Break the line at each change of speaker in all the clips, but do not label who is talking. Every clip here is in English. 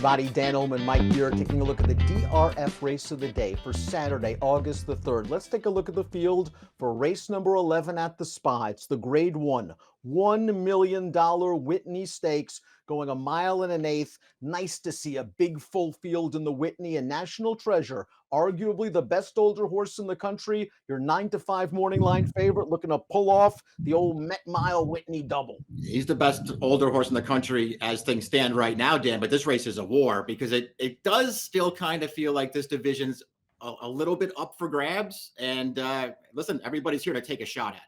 everybody. Dan Illman, Mike here, taking a look at the DRF race of the day for Saturday, August the 3rd. Let's take a look at the field for race number 11 at the Spa. It's the Grade 1, $1 million Whitney Stakes, going a mile and an eighth. Nice to see a big full field in the Whitney, and National Treasure, arguably the best older horse in the country. Your 9-5 morning line favorite, looking to pull off the old Met Mile Whitney double.
He's the best older horse in the country as things stand right now, Dan, but this race is a war because it does still kind of feel like this division's a little bit up for grabs. And listen, everybody's here to take a shot at it.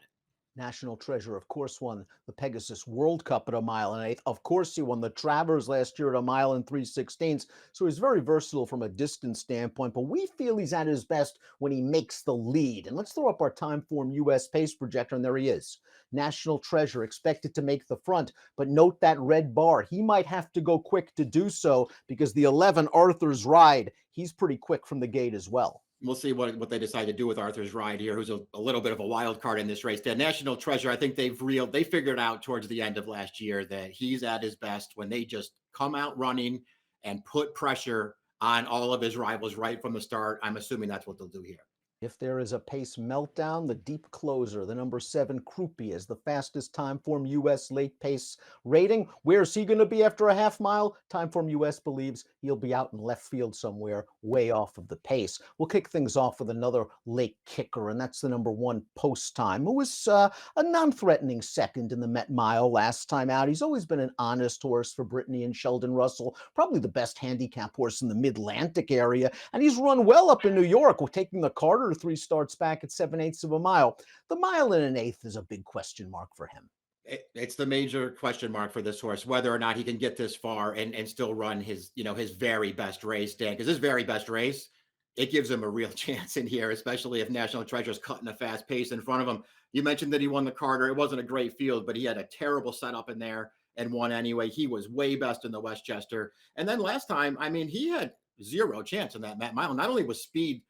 National Treasure, of course, won the Pegasus World Cup at a mile and an eighth. Of course, he won the Travers last year at a mile and 3/16. So he's very versatile from a distance standpoint, but we feel he's at his best when he makes the lead. And let's throw up our time form US pace projector, and there he is. National Treasure expected to make the front, but note that red bar. He might have to go quick to do so because the 11 Arthur's Ride, he's pretty quick from the gate as well.
We'll see what they decide to do with Arthur's Ride here, who's a little bit of a wild card in this race. The National Treasure, I think they figured out towards the end of last year that he's at his best when they just come out running and put pressure on all of his rivals right from the start. I'm assuming that's what they'll do here.
If there is a pace meltdown, the deep closer, the number 7 Croupier, is the fastest time form US late pace rating. Where's he going to be after a half mile? Time form US believes he'll be out in left field somewhere, way off of the pace. We'll kick things off with another late kicker, and that's the number 1 Post Time, who was a non-threatening second in the Met Mile last time out. He's always been an honest horse for Brittany and Sheldon Russell, probably the best handicap horse in the Mid-Atlantic area, and he's run well up in New York. We're taking the Carter 3 starts back at 7/8 of a mile. The mile and an eighth is a big question mark for him.
It's the major question mark for this horse, whether or not he can get this far and still run his very best race, Dan, because his very best race, it gives him a real chance in here, especially if National Treasure's cutting a fast pace in front of him. You mentioned that he won the Carter. It wasn't a great field, but he had a terrible setup in there and won anyway. He was way best in the Westchester. And then last time, I mean, he had zero chance in that Met Mile. Not only was speed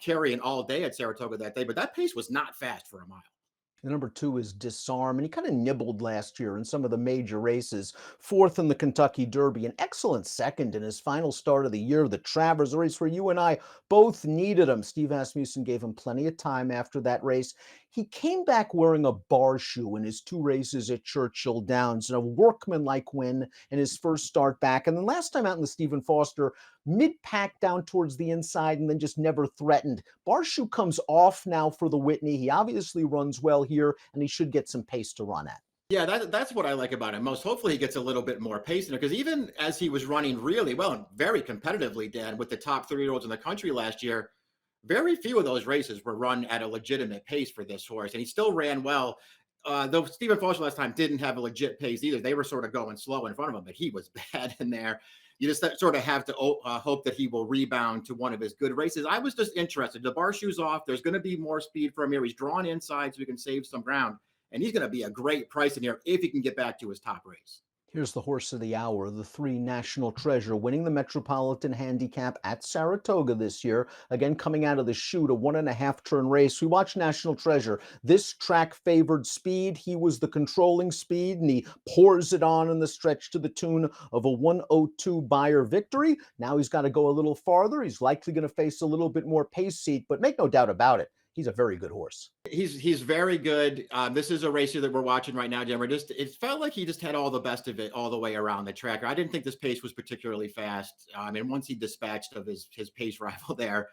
carrying all day at Saratoga that day, but that pace was not fast for a mile.
The number 2 is Disarm, and he kind of nibbled last year in some of the major races. 4th in the Kentucky Derby, an excellent second in his final start of the year, the Travers, a race where you and I both needed him. Steve Asmussen gave him plenty of time after that race. He came back wearing a bar shoe in his 2 races at Churchill Downs, and a workmanlike win in his first start back. And then last time out in the Stephen Foster, mid-pack down towards the inside and then just never threatened. Bar shoe comes off now for the Whitney. He obviously runs well here, and he should get some pace to run at.
Yeah, that's what I like about him most. Hopefully he gets a little bit more pace in it, because even as he was running really well and very competitively, Dan, with the top 3-year-olds in the country last year, very few of those races were run at a legitimate pace for this horse, and he still ran well. Though Stephen Foster last time didn't have a legit pace either. They were sort of going slow in front of him, but he was bad in there. You just sort of have to hope that he will rebound to one of his good races. I was just interested. The bar shoe's off. There's going to be more speed from here. He's drawn inside so he can save some ground, and he's going to be a great price in here if he can get back to his top race.
Here's the horse of the hour, the 3 National Treasure, winning the Metropolitan Handicap at Saratoga this year. Again, coming out of the chute, a 1.5 turn race. We watched National Treasure. This track favored speed. He was the controlling speed, and he pours it on in the stretch to the tune of a 102 Beyer victory. Now he's got to go a little farther. He's likely going to face a little bit more pace seat, but make no doubt about it, he's a very good horse.
He's very good. This is a race here that we're watching right now, Jim. It felt like he just had all the best of it all the way around the track. I didn't think this pace was particularly fast. And once he dispatched of his pace rival there,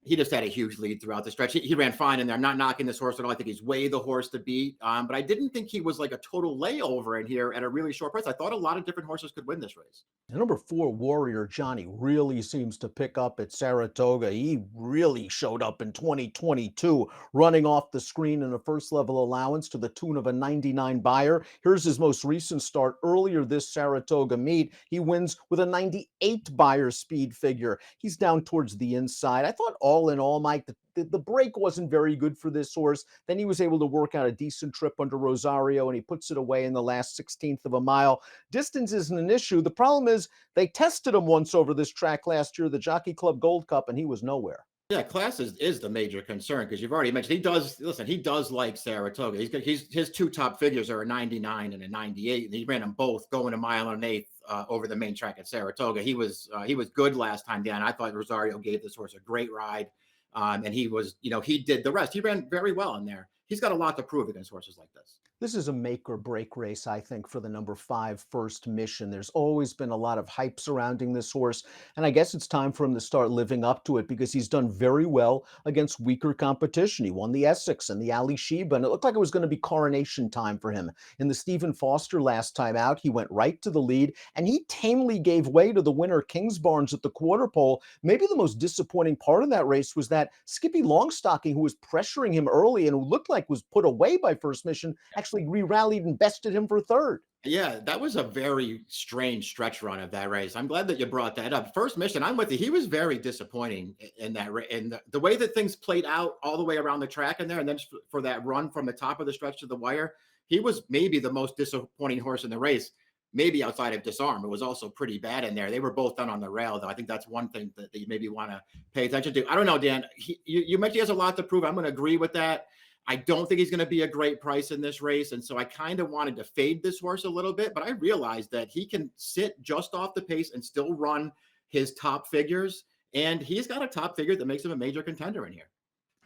he just had a huge lead throughout the stretch. He ran fine in there. I'm not knocking this horse at all. I think he's way the horse to beat. But I didn't think he was like a total layover in here at a really short price. I thought a lot of different horses could win this race.
The number 4 Warrior Johnny really seems to pick up at Saratoga. He really showed up in 2022, running off the screen in a first level allowance to the tune of a 99 Beyer. Here's his most recent start earlier this Saratoga meet. He wins with a 98 Beyer speed figure. He's down towards the inside. I thought all in all, Mike, the break wasn't very good for this horse. Then he was able to work out a decent trip under Rosario, and he puts it away in the last 16th of a mile. Distance isn't an issue. The problem is they tested him once over this track last year, the Jockey Club Gold Cup, and he was nowhere.
Yeah, class is the major concern because you've already mentioned he does listen, he does like Saratoga. He's his two top figures are a 99 and a 98, and he ran them both going a mile and an eighth over the main track at Saratoga. He was good last time down. I thought Rosario gave this horse a great ride. And he was, he did the rest. He ran very well in there. He's got a lot to prove against horses like this.
This is a make or break race, I think, for the number 5 First Mission. There's always been a lot of hype surrounding this horse, and I guess it's time for him to start living up to it because he's done very well against weaker competition. He won the Essex and the Ali Sheba, and it looked like it was going to be coronation time for him. In the Stephen Foster last time out, he went right to the lead, and he tamely gave way to the winner, Kingsbarns, at the quarter pole. Maybe the most disappointing part of that race was that Skippy Longstocking, who was pressuring him early and who looked like was put away by First Mission, actually re-rallied and bested him for third.
Yeah, that was a very strange stretch run of that race. I'm glad that you brought that up. First Mission, I'm with you. He was very disappointing in that race, and the way that things played out all the way around the track in there, and then for that run from the top of the stretch to the wire, he was maybe the most disappointing horse in the race. Maybe outside of Disarm, it was also pretty bad in there. They were both done on the rail, though. I think that's one thing that you maybe want to pay attention to. I don't know, Dan. You mentioned he has a lot to prove. I'm going to agree with that. I don't think he's going to be a great price in this race. And so I kind of wanted to fade this horse a little bit, but I realized that he can sit just off the pace and still run his top figures. And he's got a top figure that makes him a major contender in here.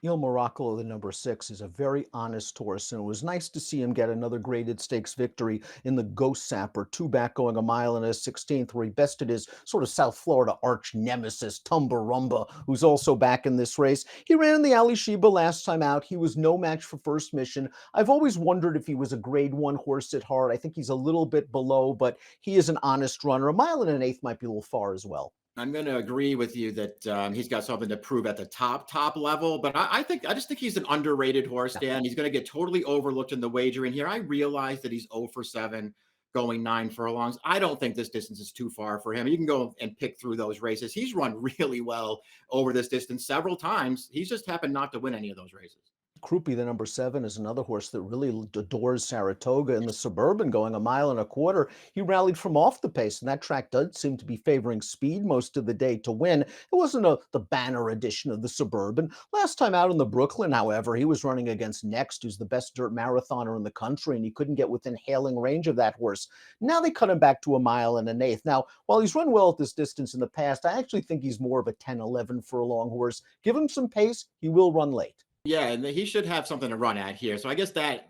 Morocco, the number 6, is a very honest horse, and it was nice to see him get another graded stakes victory in the Ghost Sapper, 2 back going a mile and a 16th, where he bested his sort of South Florida arch nemesis, Tumbarumba, who's also back in this race. He ran in the Ali Sheba last time out. He was no match for First Mission. I've always wondered if he was a grade 1 horse at heart. I think he's a little bit below, but he is an honest runner. A mile and an eighth might be a little far as well.
I'm going to agree with you that he's got something to prove at the top level, but I just think he's an underrated horse, Dan. He's going to get totally overlooked in the wagering here. I realize that he's 0 for 7, going 9 furlongs. I don't think this distance is too far for him. You can go and pick through those races. He's run really well over this distance several times. He's just happened not to win any of those races.
Croupi, the number 7, is another horse that really adores Saratoga in the Suburban, going a mile and a quarter. He rallied from off the pace, and that track does seem to be favoring speed most of the day to win. It wasn't the banner edition of the Suburban. Last time out in the Brooklyn, however, he was running against Next, who's the best dirt marathoner in the country, and he couldn't get within hailing range of that horse. Now they cut him back to a mile and an eighth. Now, while he's run well at this distance in the past, I actually think he's more of a 10, 11 furlong horse. Give him some pace, he will run late.
Yeah, and he should have something to run at here. So I guess that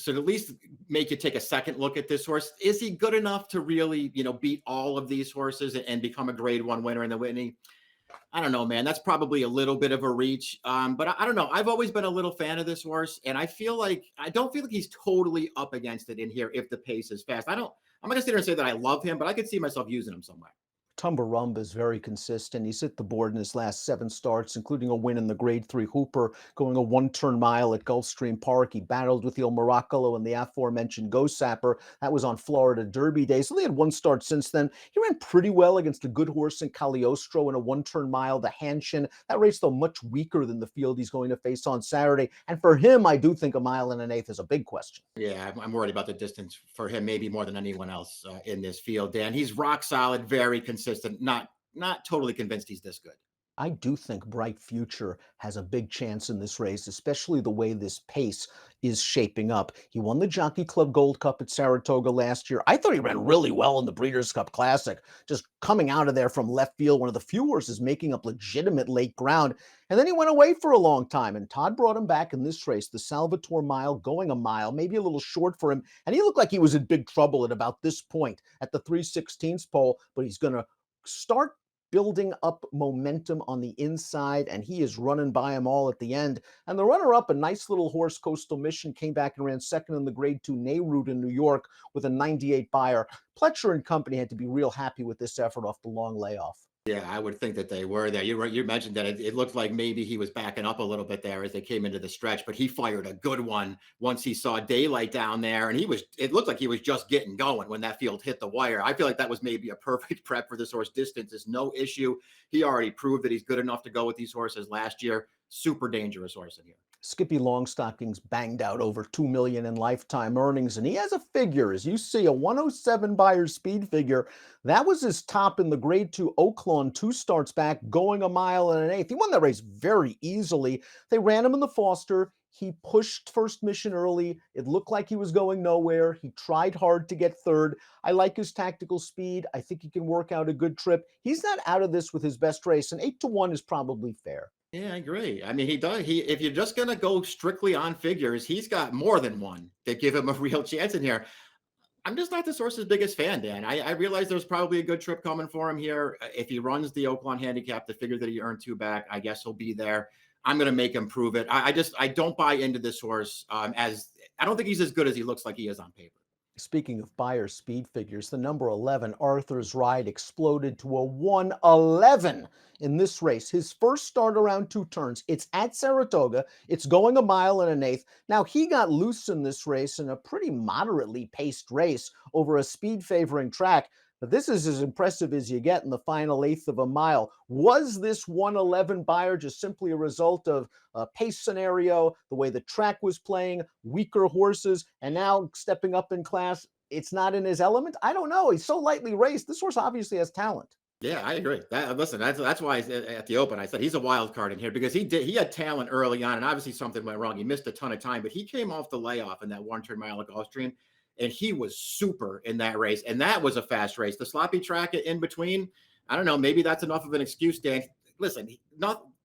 should at least make you take a second look at this horse. Is he good enough to really, beat all of these horses and become a grade 1 winner in the Whitney? I don't know, man. That's probably a little bit of a reach. But I don't know. I've always been a little fan of this horse, and I don't feel like he's totally up against it in here if the pace is fast. I'm not gonna sit here and say that I love him, but I could see myself using him somewhere.
Tumbarumba is very consistent. He's hit the board in his last 7 starts, including a win in the Grade 3 Hooper, going a 1-turn mile at Gulfstream Park. He battled with Morocco and the aforementioned Ghost Sapper. That was on Florida Derby Day. So they had 1 start since then. He ran pretty well against a good horse in Cagliostro in a 1-turn mile, the Hanshin. That race, though, much weaker than the field he's going to face on Saturday. And for him, I do think a mile and an eighth is a big question.
Yeah, I'm worried about the distance for him, maybe more than anyone else in this field. Dan, he's rock solid, very consistent. Not totally convinced he's this good.
I do think Bright Future has a big chance in this race, especially the way this pace is shaping up. He won the Jockey Club Gold Cup at Saratoga last year. I thought he ran really well in the Breeders' Cup Classic, just coming out of there from left field, one of the few horses making up legitimate late ground. And then he went away for a long time, and Todd brought him back in this race, the Salvatore Mile, going a mile, maybe a little short for him. And he looked like he was in big trouble at about this point at the 3/16 pole, but he's going to start building up momentum on the inside, and he is running by them all at the end. And the runner-up, a nice little horse, Coastal Mission, came back and ran second in the Grade 2 Neyroot in New York with a 98 buyer. Pletcher and company had to be real happy with this effort off the long layoff.
Yeah, I would think that they were there. You mentioned that it looked like maybe he was backing up a little bit there as they came into the stretch, but he fired a good one once he saw daylight down there, and it looked like he was just getting going when that field hit the wire. I feel like that was maybe a perfect prep for this horse. Distance is no issue. He already proved that he's good enough to go with these horses last year. Super dangerous horse in here.
Skippy Longstocking's banged out over 2 million in lifetime earnings, and he has a figure, as you see, a 107 buyer speed figure. That was his top in the grade 2 Oaklawn 2 starts back, going a mile and an eighth. He won that race very easily. They ran him in the Foster. He pushed first mission early. It looked like he was going nowhere. He tried hard to get third. I like his tactical speed. I think he can work out a good trip. He's not out of this with his best race, and 8-1 is probably fair.
Yeah, I agree. I mean, he does. If you're just going to go strictly on figures, he's got more than one that give him a real chance in here. I'm just not the source's biggest fan, Dan. I realize there's probably a good trip coming for him here. If he runs the Oaklawn handicap, the figure that he earned two back, I guess he'll be there. I'm going to make him prove it. I don't buy into this horse as I don't think he's as good as he looks like he is on paper.
Speaking of buyer speed figures, the number 11, Arthur's Ride, exploded to a 111 in this race. His first start around 2 turns. It's at Saratoga. It's going a mile and an eighth. Now, he got loose in this race in a pretty moderately paced race over a speed favoring track. But this is as impressive as you get in the final eighth of a mile. Was this 111 buyer just simply a result of a pace scenario, the way the track was playing, weaker horses, and now stepping up in class? It's not in his element? I don't know. He's so lightly raced. This horse obviously has talent.
Yeah, I agree. Listen, that's why at the Open I said he's a wild card in here because he had talent early on, and obviously something went wrong. He missed a ton of time, but he came off the layoff in that 1 turn mile at Gulfstream, and he was super in that race. And that was a fast race. The sloppy track in between, I don't know, maybe that's enough of an excuse, Dan. Listen,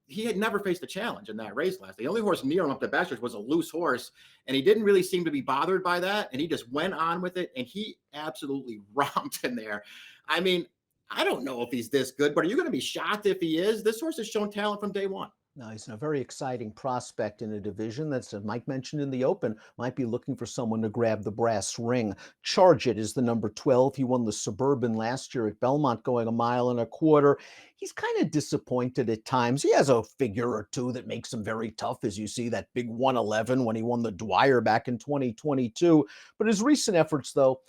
he had never faced a challenge in that race last. The only horse near him up the Bastard was a loose horse, and he didn't really seem to be bothered by that. And he just went on with it, and he absolutely romped in there. I mean, I don't know if he's this good, but are you going to be shocked if he is? This horse has shown talent from day one.
Now, he's a very exciting prospect in a division that's, as Mike mentioned in the Open, might be looking for someone to grab the brass ring. Charit is the number 12. He won the Suburban last year at Belmont, going a mile and a quarter. He's kind of disappointed at times. He has a figure or two that makes him very tough, as you see that big 111 when he won the Dwyer back in 2022. But his recent efforts, though,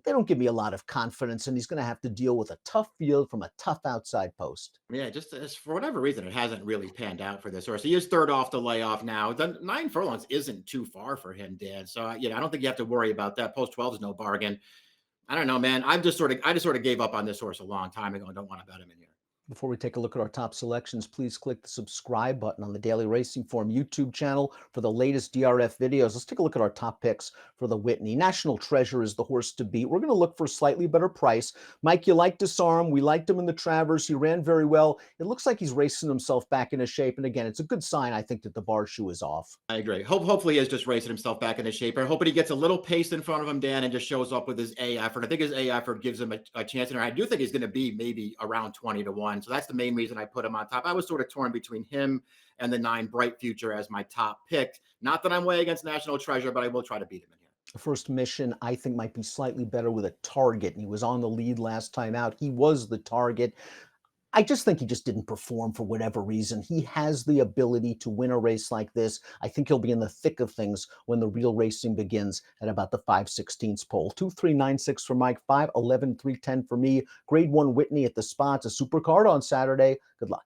they don't give me a lot of confidence, and he's going to have to deal with a tough field from a tough outside post.
Yeah, just for whatever reason, it hasn't really panned out for this horse. He is third off the layoff now. The 9 furlongs isn't too far for him, Dan. So I don't think you have to worry about that. Post 12 is no bargain. I don't know, man. I just sort of gave up on this horse a long time ago. I don't want to bet him in here.
Before we take a look at our top selections, please click the subscribe button on the Daily Racing Form YouTube channel for the latest DRF videos. Let's take a look at our top picks for the Whitney. National Treasure is the horse to beat. We're going to look for a slightly better price. Mike, you like Disarm. We liked him in the Travers. He ran very well. It looks like he's racing himself back into shape. And again, it's a good sign, I think, that the bar shoe is off.
I agree. Hopefully he is just racing himself back into shape. I'm hoping he gets a little pace in front of him, Dan, and just shows up with his A effort. I think his A effort gives him a chance in there. I do think he's going to be maybe around 20-1. So that's the main reason I put him on top. I was sort of torn between him and the 9 Bright Future as my top pick. Not that I'm way against National Treasure, but I will try to beat him in here.
The first mission, I think, might be slightly better with a target. And he was on the lead last time out. He was the target. I just think he just didn't perform for whatever reason. He has the ability to win a race like this. I think he'll be in the thick of things when the real racing begins at about the 5/16 pole. 2-3-9-6 for Mike, 5-11-3-10 for me. Grade 1 Whitney at the spot. A super card on Saturday. Good luck.